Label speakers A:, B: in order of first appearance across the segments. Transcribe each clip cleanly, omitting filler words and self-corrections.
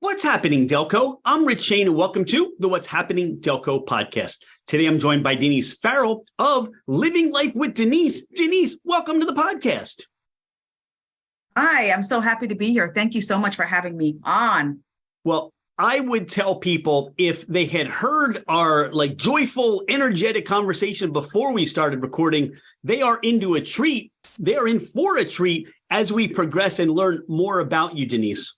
A: What's happening, Delco? I'm Rich Shane, and welcome to the What's Happening Delco podcast. Today, I'm joined by Denise Farrell of Living Life with Denise. Denise, welcome to the podcast.
B: Hi, I'm so happy to be here. Thank you so much for having me on.
A: Well, I would tell people if they had heard our joyful, energetic conversation before we started recording, they are into a treat. They are in for a treat as we progress and learn more about you, Denise.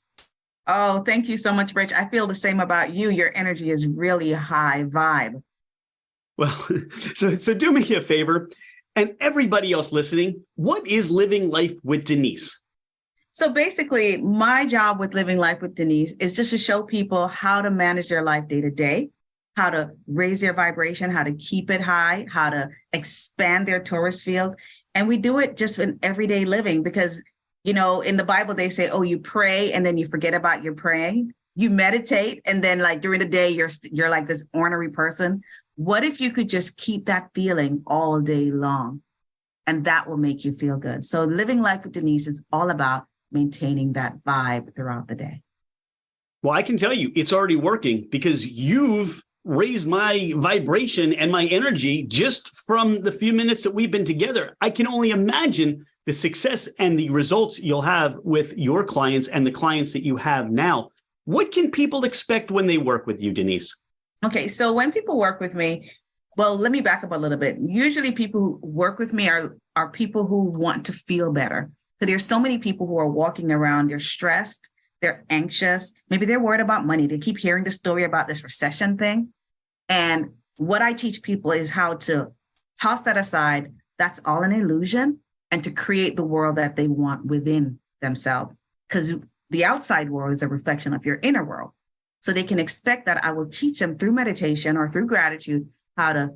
B: Oh, thank you so much, Rich. I feel the same about you. Your energy is really high vibe.
A: Well, so do me a favor, and everybody else listening, what is Living Life with Denise?
B: So basically, my job with Living Life with Denise is just to show people how to manage their life day to day, how to raise their vibration, how to keep it high, how to expand their Taurus field. And we do it just in everyday living because, you know, in the Bible, they say, oh, you pray and then you forget about your praying. You meditate and then during the day, you're like this ornery person. What if you could just keep that feeling all day long? And that will make you feel good. So Living Life with Denise is all about maintaining that vibe throughout the day.
A: Well, I can tell you it's already working because you've raised my vibration and my energy just from the few minutes that we've been together. I can only imagine the success and the results you'll have with your clients and the clients that you have now. What can people expect when they work with you, Denise?
B: Okay, so when people work with me, well, let me back up a little bit. Usually people who work with me are people who want to feel better. So there's so many people who are walking around, they're stressed, they're anxious, maybe they're worried about money. They keep hearing the story about this recession thing. And what I teach people is how to toss that aside. That's all an illusion, and to create the world that they want within themselves. Because the outside world is a reflection of your inner world. So they can expect that I will teach them through meditation or through gratitude how to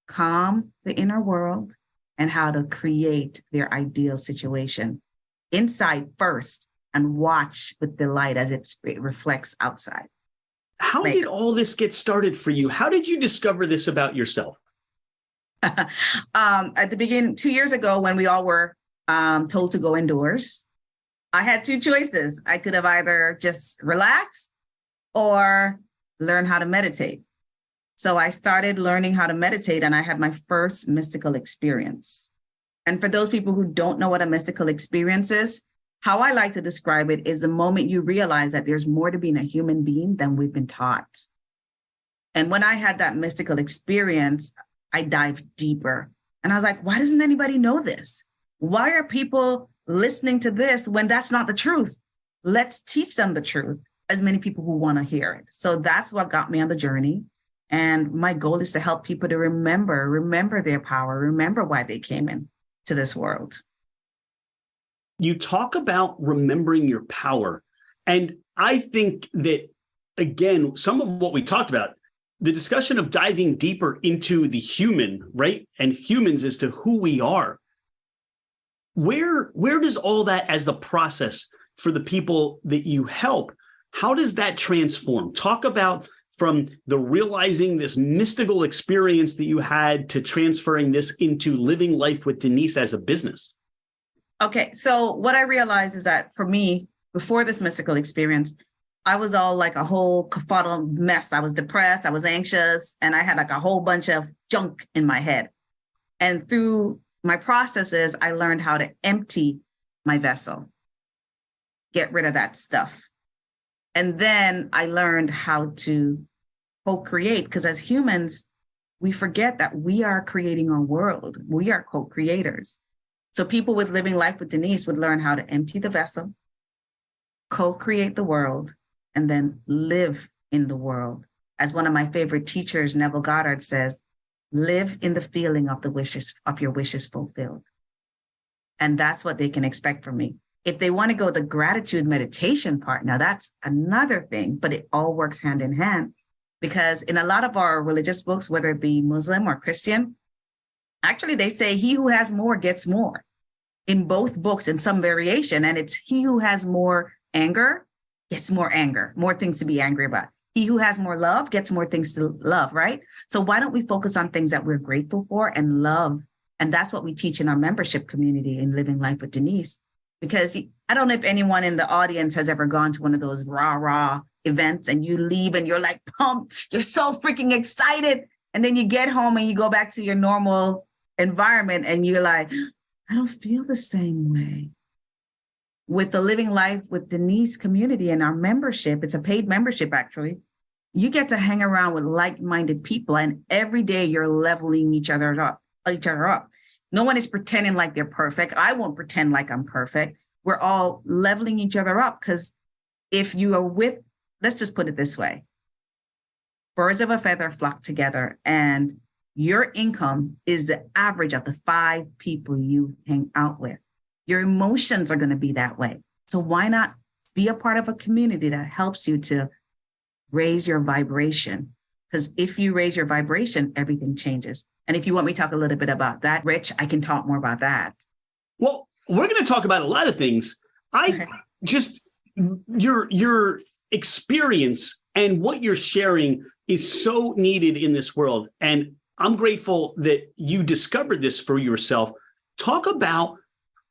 B: calm the inner world and how to create their ideal situation inside first and watch with delight as it reflects outside.
A: How did all this get started for you? How did you discover this about yourself?
B: At the beginning, 2 years ago, when we all were told to go indoors, I had two choices. I could have either just relaxed or learn how to meditate. So I started learning how to meditate, and I had my first mystical experience. And for those people who don't know what a mystical experience is, how I like to describe it is the moment you realize that there's more to being a human being than we've been taught. And when I had that mystical experience, I dived deeper. And I was like, why doesn't anybody know this? Why are people listening to this when that's not the truth? Let's teach them the truth, as many people who want to hear it. So that's what got me on the journey. And my goal is to help people to remember their power, remember why they came into this world.
A: You talk about remembering your power. And I think that, again, some of what we talked about, the discussion of diving deeper into the human, right? And humans as to who we are. Where does all that as the process for the people that you help, how does that transform? Talk about from the realizing this mystical experience that you had to transferring this into Living Life with Denise as a business.
B: Okay, so what I realized is that for me, before this mystical experience, I was all like a whole kerfuddled mess. I was depressed, I was anxious, and I had like a whole bunch of junk in my head. And through my processes, I learned how to empty my vessel, get rid of that stuff. And then I learned how to co-create, because as humans, we forget that we are creating our world. We are co-creators. So people with Living Life with Denise would learn how to empty the vessel, co-create the world, and then live in the world. As one of my favorite teachers, Neville Goddard, says, live in the feeling of your wishes fulfilled. And that's what they can expect from me. If they want to go the gratitude meditation part, now that's another thing, but it all works hand in hand, because in a lot of our religious books, whether it be Muslim or Christian, actually they say he who has more gets more in both books in some variation. And it's he who has more anger gets more anger, more things to be angry about. He who has more love gets more things to love, right? So why don't we focus on things that we're grateful for and love? And that's what we teach in our membership community in Living Life with Denise. Because I don't know if anyone in the audience has ever gone to one of those rah-rah events and you leave and you're like pumped, you're so freaking excited. And then you get home and you go back to your normal environment and you're like, I don't feel the same way. With the Living Life with Denise community and our membership, it's a paid membership actually, you get to hang around with like-minded people and every day you're leveling each other up. No one is pretending like they're perfect. I won't pretend like I'm perfect. We're all leveling each other up because if you are with, let's just put it this way, birds of a feather flock together and your income is the average of the 5 people you hang out with. Your emotions are going to be that way. So why not be a part of a community that helps you to raise your vibration? Because if you raise your vibration, everything changes. And if you want me to talk a little bit about that, Rich, I can talk more about that.
A: Well, we're going to talk about a lot of things. Your experience and what you're sharing is so needed in this world. And I'm grateful that you discovered this for yourself. Talk about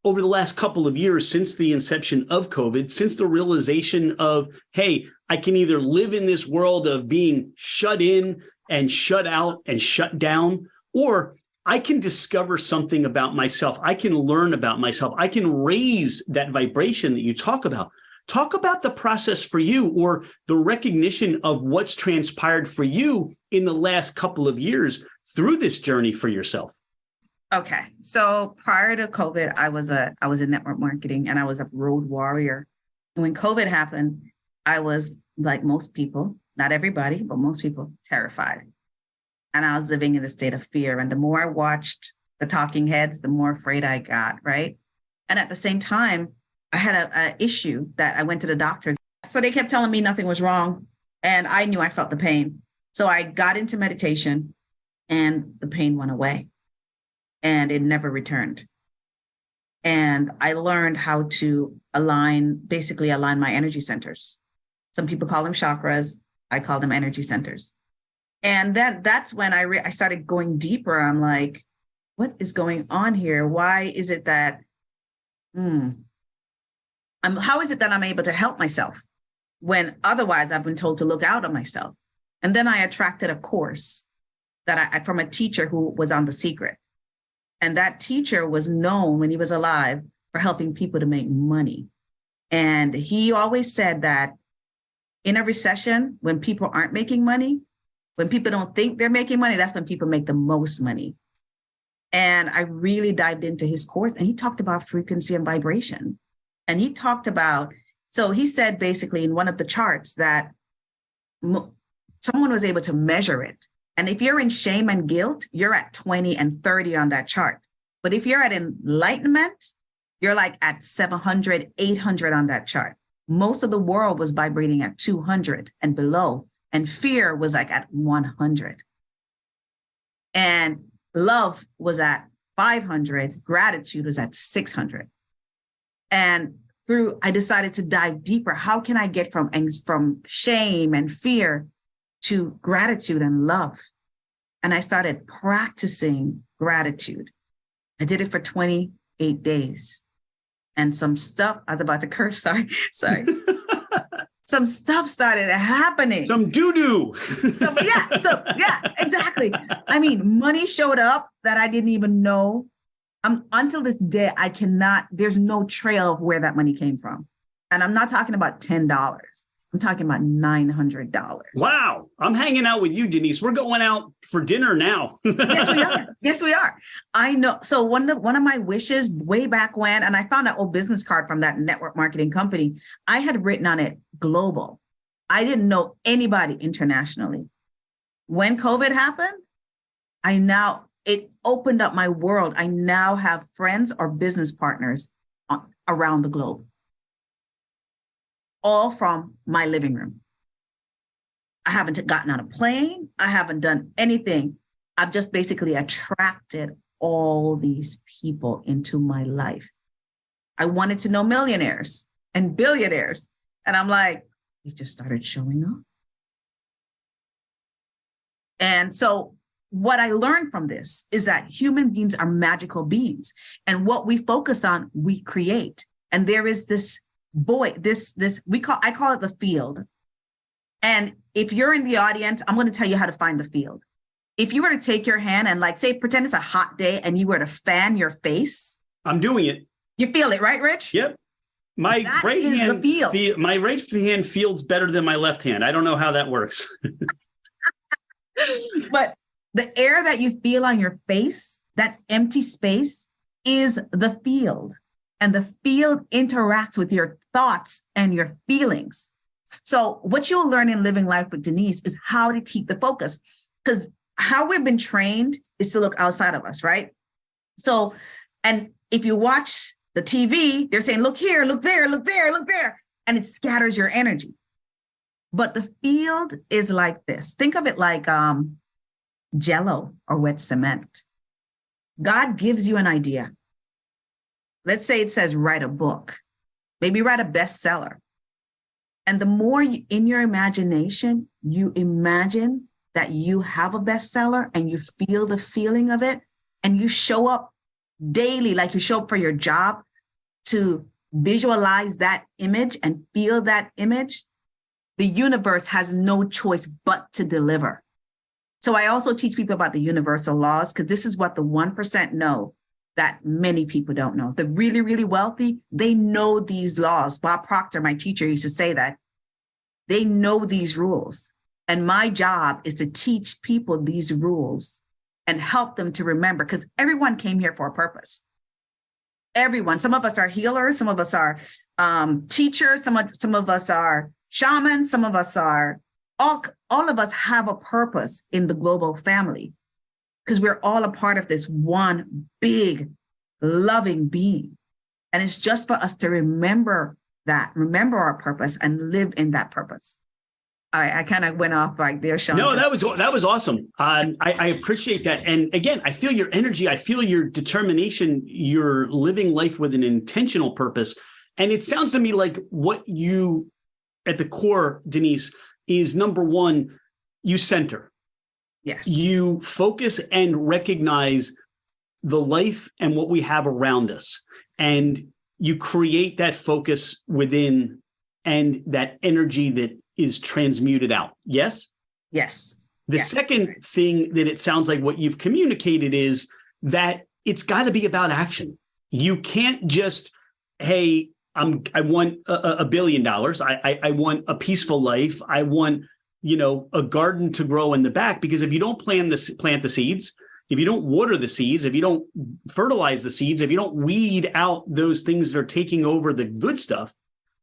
A: over the last couple of years since the inception of COVID, since the realization of, hey, I can either live in this world of being shut in and shut out and shut down, or I can discover something about myself. I can learn about myself. I can raise that vibration that you talk about. Talk about the process for you or the recognition of what's transpired for you in the last couple of years through this journey for yourself.
B: Okay. So prior to COVID, I was in network marketing and I was a road warrior. And when COVID happened, I was like most people, not everybody, but most people, terrified. And I was living in a state of fear. And the more I watched the talking heads, the more afraid I got, right? And at the same time, I had an issue that I went to the doctors. So they kept telling me nothing was wrong. And I knew I felt the pain. So I got into meditation and the pain went away. And it never returned. And I learned how to basically align my energy centers. Some people call them chakras. I call them energy centers. And that's when I started going deeper. I'm like, what is going on here? Why is it that, how is it that I'm able to help myself when otherwise I've been told to look out on myself? And then I attracted a course that from a teacher who was on The Secret. And that teacher was known when he was alive for helping people to make money. And he always said that in a recession, when people aren't making money, when people don't think they're making money, that's when people make the most money. And I really dived into his course and he talked about frequency and vibration. And he talked about, so he said basically in one of the charts that someone was able to measure it. And if you're in shame and guilt, you're at 20 and 30 on that chart. But if you're at enlightenment, you're like at 700, 800 on that chart. Most of the world was vibrating at 200 and below. And fear was like at 100. And love was at 500. Gratitude was at 600. And I decided to dive deeper. How can I get from shame and fear to gratitude and love? And I started practicing gratitude. I did it for 28 days. And some stuff, I was about to curse, sorry. Some stuff started happening.
A: Some doo-doo.
B: Yeah, exactly. I mean, money showed up that I didn't even know. Until this day, there's no trail of where that money came from. And I'm not talking about $10. I'm talking about $900.
A: Wow. I'm hanging out with you, Denise. We're going out for dinner now.
B: Yes, we are. I know. So one of my wishes way back when, and I found an old business card from that network marketing company, I had written on it global. I didn't know anybody internationally. When COVID happened, it opened up my world. I now have friends or business partners around the globe. All from my living room. I haven't gotten on a plane. I haven't done anything. I've just basically attracted all these people into my life. I wanted to know millionaires and billionaires. And I'm like, they just started showing up. And so what I learned from this is that human beings are magical beings. And what we focus on, we create. And there is this I call it the field. And if you're in the audience, I'm going to tell you how to find the field. If you were to take your hand and like, say, pretend it's a hot day and you were to fan your face.
A: I'm doing it.
B: You feel it, right, Rich?
A: Yep. My
B: That
A: right
B: is
A: hand,
B: the field.
A: my right hand feels better than my left hand. I don't know how that works.
B: But the air that you feel on your face, that empty space, is the field. And the field interacts with your thoughts and your feelings. So what you'll learn in Living Life with Denise is how to keep the focus. Because how we've been trained is to look outside of us, right? So, and if you watch the TV, they're saying, look here, look there, look there, look there. And it scatters your energy. But the field is like this. Think of it like Jello or wet cement. God gives you an idea. Let's say it says write a book, maybe write a bestseller. And the more in your imagination, you imagine that you have a bestseller and you feel the feeling of it, and you show up daily, like you show up for your job, to visualize that image and feel that image, the universe has no choice but to deliver. So I also teach people about the universal laws, because this is what the 1% know that many people don't know. The really, really wealthy, they know these laws. Bob Proctor, my teacher, used to say that. They know these rules. And my job is to teach people these rules and help them to remember, because everyone came here for a purpose. Everyone. Some of us are healers. Some of us are teachers. Some of us are shamans. Some of us are, all of us have a purpose in the global family, because we're all a part of this one big loving being. And it's just for us to remember our purpose and live in that purpose. All right, I kind of went off like there, Sean.
A: No, that was awesome. I appreciate that. And again, I feel your energy. I feel your determination. You're living life with an intentional purpose. And it sounds to me like what you, at the core, Denise, is number one, you center.
B: Yes.
A: You focus and recognize the life and what we have around us. And you create that focus within and that energy that is transmuted out. Yes?
B: Yes.
A: The second thing that it sounds like what you've communicated is that it's got to be about action. You can't just, hey, I want $1 billion. I want a peaceful life. I want, a garden to grow in the back, because if you don't plant the seeds, if you don't water the seeds, if you don't fertilize the seeds, if you don't weed out those things that are taking over the good stuff,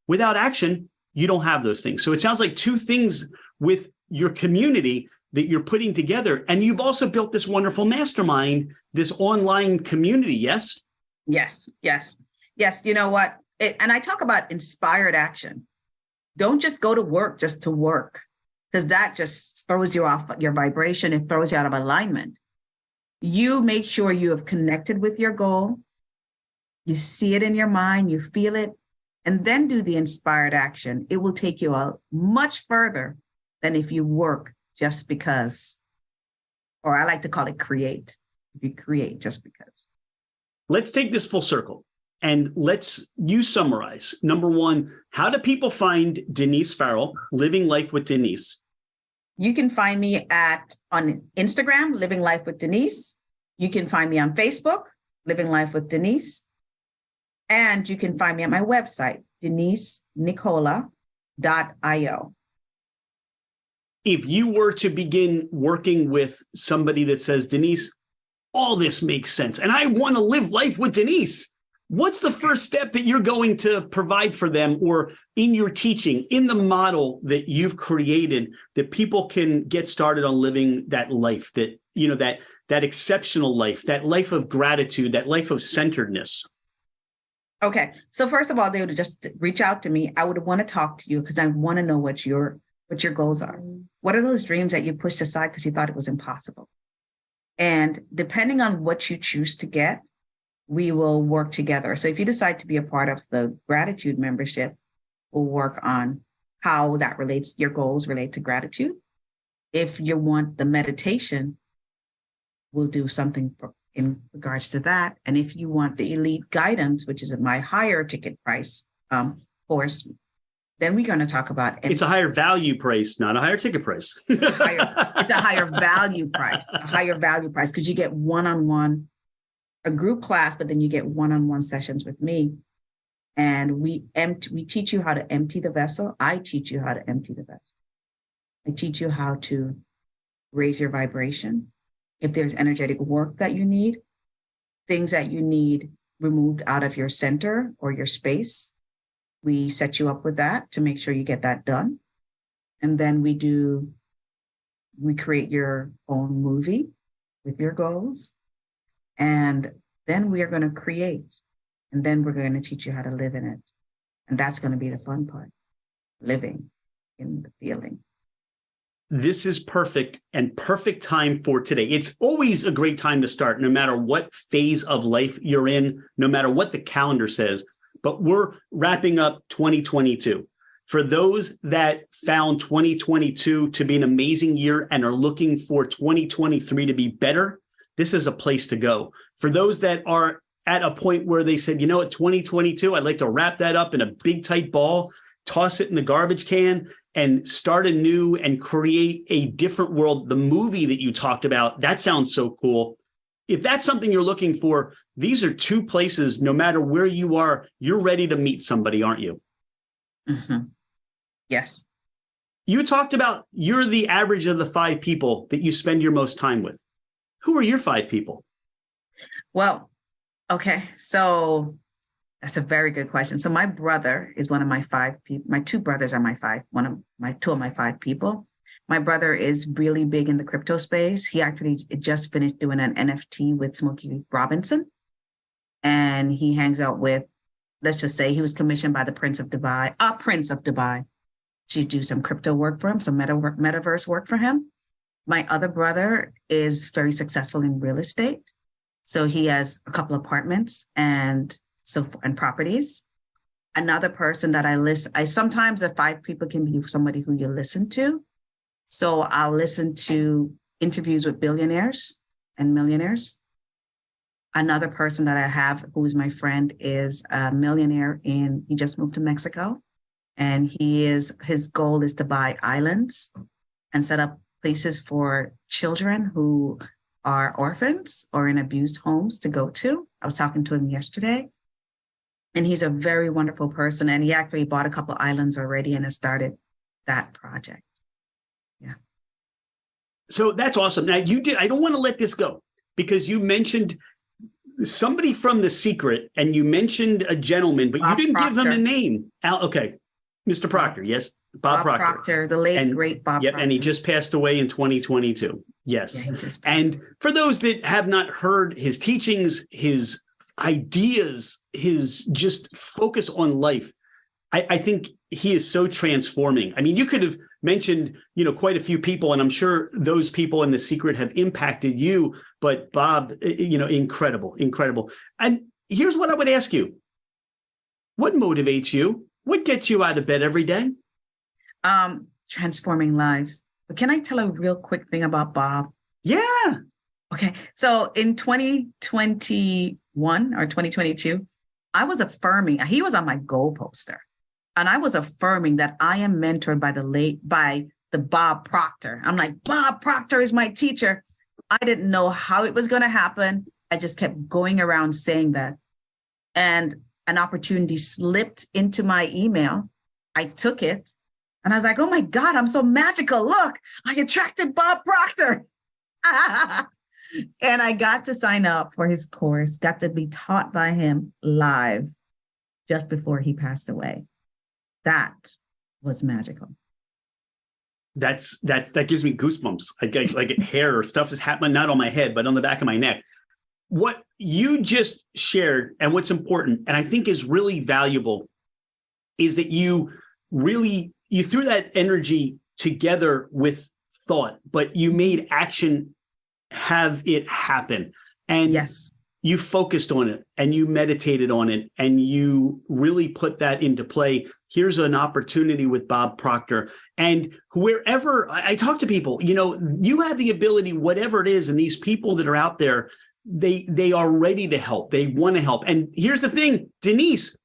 A: without action, you don't have those things. So it sounds like two things with your community that you're putting together. And you've also built this wonderful mastermind, this online community. Yes?
B: Yes. You know what? And I talk about inspired action. Don't just go to work just to work, because that just throws you off your vibration. It throws you out of alignment. You make sure you have connected with your goal. You see it in your mind, you feel it, and then do the inspired action. It will take you out much further than if you work just because, or I like to call it create. If you create just because.
A: Let's take this full circle and you summarize. Number one, how do people find Denise Farrell, Living Life with Denise?
B: You can find me on Instagram, Living Life with Denise. You can find me on Facebook, Living Life with Denise. And you can find me at my website, denisenicola.io.
A: If you were to begin working with somebody that says, Denise, all this makes sense, and I want to live life with Denise, what's the first step that you're going to provide for them, or in your teaching, in the model that you've created, that people can get started on living that life, that, that exceptional life, that life of gratitude, that life of centeredness?
B: Okay. So first of all, they would just reach out to me. I would want to talk to you because I want to know what your goals are. What are those dreams that you pushed aside because you thought it was impossible? And depending on what you choose to get, we will work together. So if you decide to be a part of the gratitude membership, we'll work on how that relates, your goals relate to gratitude. If you want the meditation, we'll do something in regards to that. And if you want the elite guidance, which is my higher ticket price course, Then we're going to talk about
A: it's a higher value price, not a higher ticket price.
B: it's a higher value price, because you get one-on-one, a group class, but then you get one-on-one sessions with me. And we teach you how to empty the vessel. I teach you how to empty the vessel. I teach you how to raise your vibration. If there's energetic work that you need, things that you need removed out of your center or your space, we set you up with that to make sure you get that done. And then we create your own movie with your goals. And then we are going to create. And then we're going to teach you how to live in it. And that's going to be the fun part, living in the feeling.
A: This is perfect and perfect time for today. It's always a great time to start, no matter what phase of life you're in, no matter what the calendar says. But we're wrapping up 2022. For those that found 2022 to be an amazing year and are looking for 2023 to be better, this is a place to go. For those that are at a point where they said, you know what, 2022, I'd like to wrap that up in a big, tight ball, toss it in the garbage can, and start anew and create a different world. The movie that you talked about, that sounds so cool. If that's something you're looking for, these are two places, no matter where you are, you're ready to meet somebody, aren't you?
B: Mm-hmm. Yes.
A: You talked about you're the average of the 5 people that you spend your most time with. Who are your 5 people?
B: Well, okay. So that's a very good question. So my brother is one of my 5 people. My 2 brothers are two of my 5 people. My brother is really big in the crypto space. He actually just finished doing an NFT with Smokey Robinson. And he hangs out with, let's just say he was commissioned by the Prince of Dubai, to do some crypto work for him, some metaverse work for him. My other brother is very successful in real estate. So he has a couple apartments and properties. Another person that sometimes the 5 people can be somebody who you listen to. So I'll listen to interviews with billionaires and millionaires. Another person that I have, who is my friend, is a millionaire he just moved to Mexico. And his goal is to buy islands and set up places for children who are orphans or in abused homes to go to. I was talking to him yesterday. And he's a very wonderful person. And he actually bought a couple islands already and has started that project. Yeah.
A: So that's awesome. Now I don't want to let this go, because you mentioned somebody from The Secret and you mentioned a gentleman, but
B: Bob
A: you didn't
B: Proctor.
A: give him a name. Okay. Mr. Proctor. Yes. Bob
B: Proctor, the late, great Bob
A: Yep.
B: Proctor.
A: And he just passed away in 2022. Yes.
B: Yeah, he just passed
A: And for those that have not heard his teachings, his ideas, his just focus on life, I think he is so transforming. I mean, you could have mentioned, quite a few people, and I'm sure those people in The Secret have impacted you, but Bob, incredible. And here's what I would ask you. What motivates you? What gets you out of bed every day?
B: Transforming lives. But can I tell a real quick thing about Bob?
A: Yeah.
B: Okay. So in 2021 or 2022, I was affirming, he was on my goal poster. And I was affirming that I am mentored by the Bob Proctor. I'm like, Bob Proctor is my teacher. I didn't know how it was going to happen. I just kept going around saying that. And an opportunity slipped into my email. I took it and I was like, oh my God, I'm so magical. Look, I attracted Bob Proctor. And I got to sign up for his course, got to be taught by him live just before he passed away. That was magical.
A: That gives me goosebumps. I get hair or stuff is happening, not on my head, but on the back of my neck. What you just shared and what's important, and I think is really valuable, is that you threw that energy together with thought, but you made action have it happen. And
B: yes,
A: you focused on it and you meditated on it and you really put that into play. Here's an opportunity with Bob Proctor. And wherever I talk to people, you have the ability, whatever it is, and these people that are out there, they are ready to help. They want to help. And here's the thing, Denise,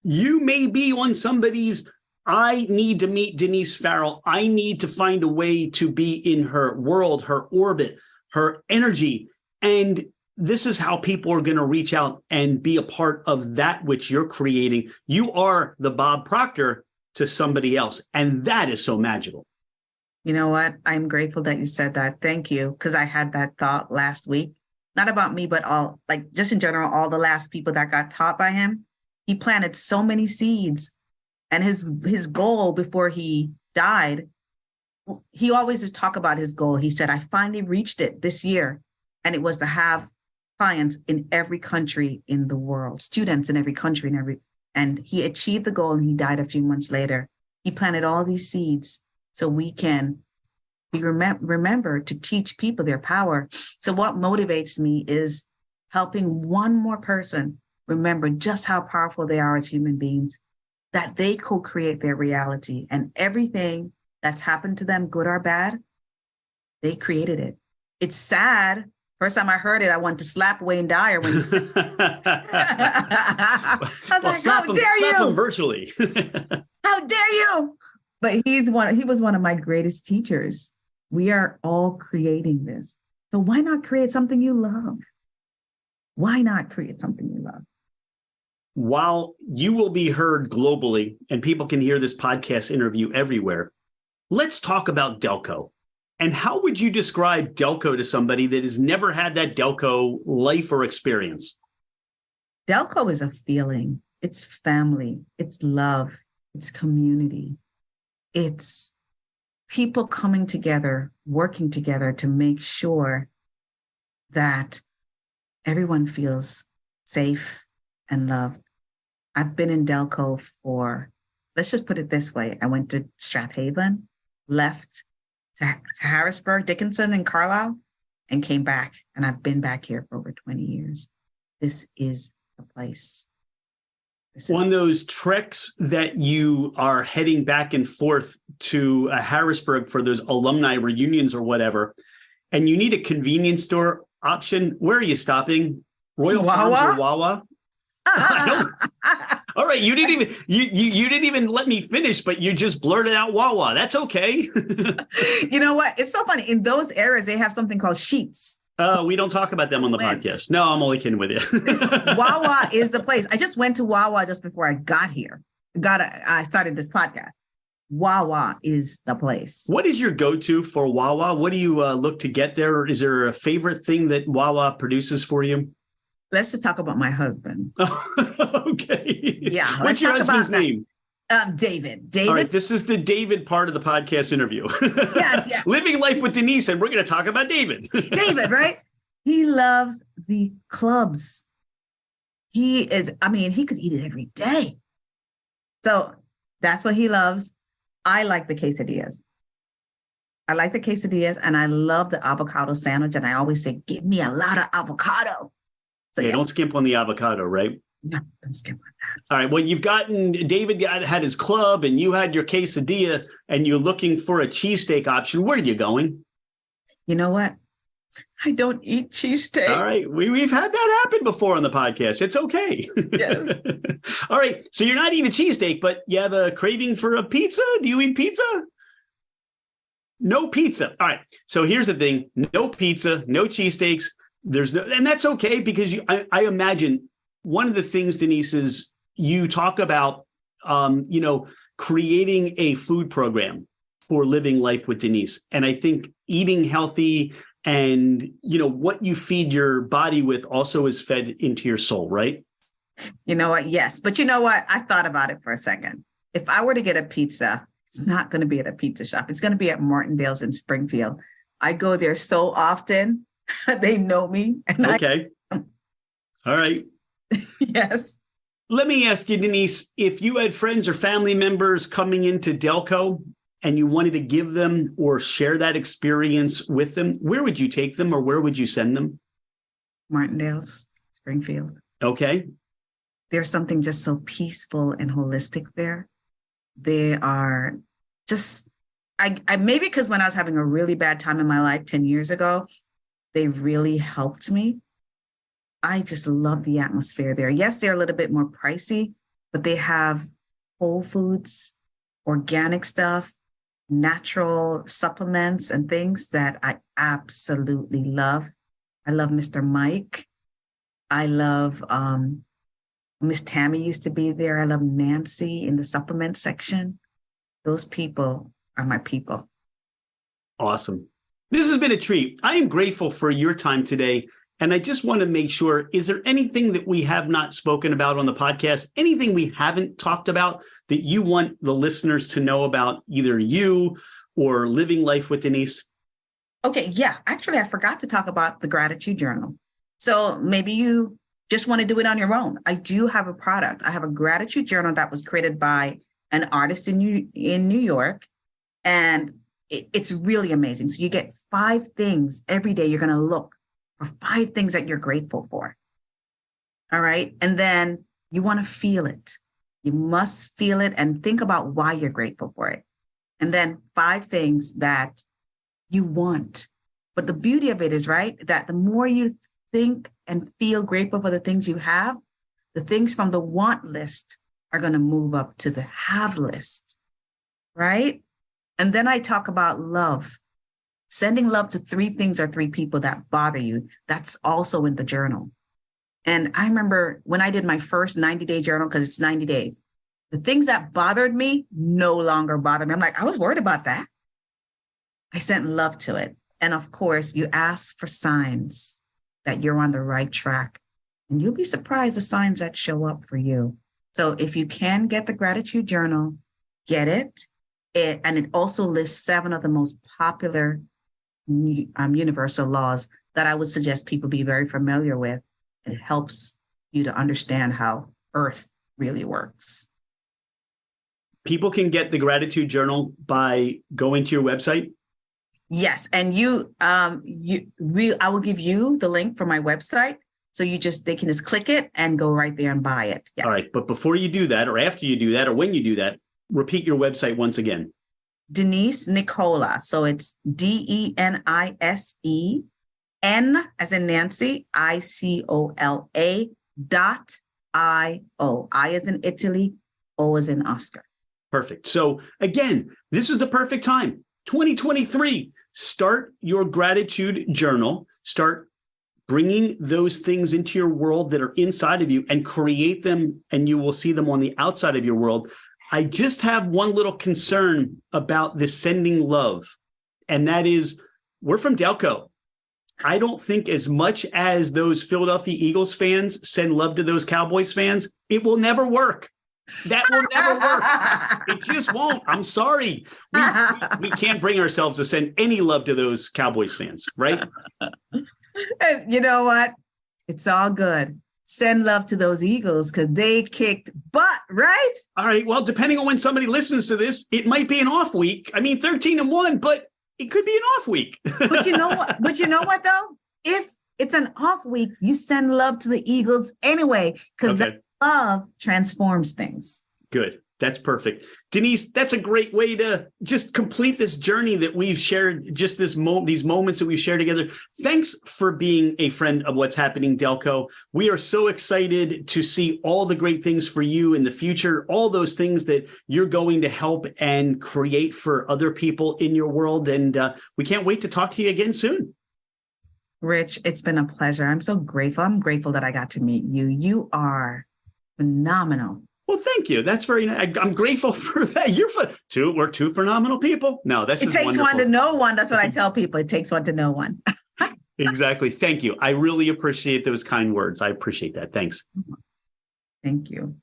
A: you may be on somebody's I need to meet Denise Farrell. I need to find a way to be in her world, her orbit, her energy. And this is how people are going to reach out and be a part of that which you're creating. You are the Bob Proctor to somebody else. And that is so magical.
B: You know what? I'm grateful that you said that. Thank you. Because I had that thought last week, not about me, but all, like just in general, all the last people that got taught by him. He planted so many seeds. And his goal before he died, he always would talk about his goal. He said, I finally reached it this year. And it was to have clients in every country in the world, students in every country, and he achieved the goal and he died a few months later. He planted all these seeds so we can remember to teach people their power. So what motivates me is helping one more person remember just how powerful they are as human beings, that they co-create their reality, and everything that's happened to them, good or bad, they created it. It's sad. First time I heard it, I wanted to slap Wayne Dyer when he said I was like, how dare you?
A: Slap him virtually.
B: How dare you? But he was one of my greatest teachers. We are all creating this. So why not create something you love? Why not create something you love?
A: While you will be heard globally and people can hear this podcast interview everywhere, let's talk about Delco. And how would you describe Delco to somebody that has never had that Delco life or experience?
B: Delco is a feeling. It's family. It's love. It's community. It's people coming together, working together to make sure that everyone feels safe and loved. I've been in Delco for, let's just put it this way. I went to Strathaven, left to Harrisburg, Dickinson, and Carlisle, and came back. And I've been back here for over 20 years. This is the place.
A: On those treks that you are heading back and forth to Harrisburg for those alumni reunions or whatever, and you need a convenience store option, where are you stopping? Royal
B: Wawa?
A: Farms or Wawa? All right, you didn't even let me finish, but you just blurted out Wawa. That's okay.
B: You know what? It's so funny. In those areas, they have something called sheets.
A: We don't talk about them on the podcast. No, I'm only kidding with you.
B: Wawa is the place. I just went to Wawa just before I got here. I started this podcast. Wawa is the place.
A: What is your go-to for Wawa? What do you look to get there? Is there a favorite thing that Wawa produces for you?
B: Let's just talk about my husband.
A: Okay.
B: Yeah.
A: What's your husband's name?
B: David.
A: All right. This is the David part of the podcast interview.
B: Yes. Yeah.
A: Living life with Denise, and we're going to talk about David.
B: David, right? He loves the clubs. He could eat it every day. So that's what he loves. I like the quesadillas. And I love the avocado sandwich. And I always say, give me a lot of avocado. So
A: Don't skimp on the avocado, right?
B: No, don't skimp on that.
A: All right. Well, David had his club and you had your quesadilla and you're looking for a cheesesteak option. Where are you going?
B: You know what? I don't eat cheesesteak.
A: All right. We've had that happen before on the podcast. It's okay.
B: Yes.
A: All right. So you're not eating a cheesesteak, but you have a craving for a pizza? Do you eat pizza? No pizza. All right. So here's the thing. No pizza, no cheesesteaks. And that's okay because I imagine one of the things, Denise, is you talk about, creating a food program for Living Life with Denise. And I think eating healthy and, what you feed your body with also is fed into your soul, right?
B: You know what? Yes. But you know what? I thought about it for a second. If I were to get a pizza, it's not going to be at a pizza shop. It's going to be at Martindale's in Springfield. I go there so often. They know me.
A: Okay. All right.
B: Yes.
A: Let me ask you, Denise, if you had friends or family members coming into Delco and you wanted to give them or share that experience with them, where would you take them or where would you send them?
B: Martindale's, Springfield.
A: Okay.
B: There's something just so peaceful and holistic there. They are just, I maybe because when I was having a really bad time in my life 10 years ago, they really helped me. I just love the atmosphere there. Yes, they're a little bit more pricey, but they have whole foods. organic stuff, natural supplements and things that I absolutely love. I love Mr. Mike. I love Miss Tammy used to be there. I love Nancy in the supplement section. Those people are my people.
A: Awesome. This has been a treat. I am grateful for your time today. And I just want to make sure, is there anything that we have not spoken about on the podcast? Anything we haven't talked about that you want the listeners to know about either you or living life with Denise?
B: Okay. Yeah. Actually, I forgot to talk about the gratitude journal. So maybe you just want to do it on your own. I do have a product. I have a gratitude journal that was created by an artist in New York. And it's really amazing. So you get 5 things every day. You're going to look for 5 things that you're grateful for. All right. And then you want to feel it. You must feel it and think about why you're grateful for it. And then 5 things that you want. But the beauty of it is, right, that the more you think and feel grateful for the things you have, the things from the want list are going to move up to the have list. Right. And then I talk about love. Sending love to 3 things or 3 people that bother you. That's also in the journal. And I remember when I did my first 90-day journal, because it's 90 days, the things that bothered me no longer bother me. I'm like, I was worried about that. I sent love to it. And of course, you ask for signs that you're on the right track. And you'll be surprised the signs that show up for you. So if you can get the gratitude journal, get it. And it also lists 7 of the most popular universal laws that I would suggest people be very familiar with. It helps you to understand how Earth really works.
A: People can get the gratitude journal by going to your website.
B: Yes, and I will give you the link for my website, so they can just click it and go right there and buy it. Yes.
A: All right, but before you do that, or after you do that, or when you do that, repeat your website once again.
B: Denise Nicola. So it's DENISE N as in Nancy, ICOLA.IO. I as in Italy, O as in Oscar.
A: Perfect. So again, this is the perfect time. 2023, start your gratitude journal. Start bringing those things into your world that are inside of you and create them, and you will see them on the outside of your world. I just have one little concern about this sending love, and that is we're from Delco. I don't think as much as those Philadelphia Eagles fans send love to those Cowboys fans, it will never work. That will never work. It just won't. I'm sorry. We can't bring ourselves to send any love to those Cowboys fans, right?
B: You know what? It's all good. Send love to those Eagles because they kicked butt, right?
A: All right. Well, depending on when somebody listens to this, it might be an off week. I mean, 13-1, but it could be an off week.
B: But you know what? Though? If it's an off week, you send love to the Eagles anyway, because that love transforms things.
A: Good. That's perfect. Denise, that's a great way to just complete this journey that we've shared, just these moments that we've shared together. Thanks for being a friend of What's Happening, Delco. We are so excited to see all the great things for you in the future, all those things that you're going to help and create for other people in your world. And we can't wait to talk to you again soon.
B: Rich, it's been a pleasure. I'm so grateful. I'm grateful that I got to meet you. You are phenomenal.
A: Well, thank you. That's very nice. I'm grateful for that. We're 2 phenomenal people. No, that's just
B: wonderful. It takes one to know one. That's what I tell people. It takes one to know one.
A: Exactly. Thank you. I really appreciate those kind words. I appreciate that. Thanks.
B: Thank you.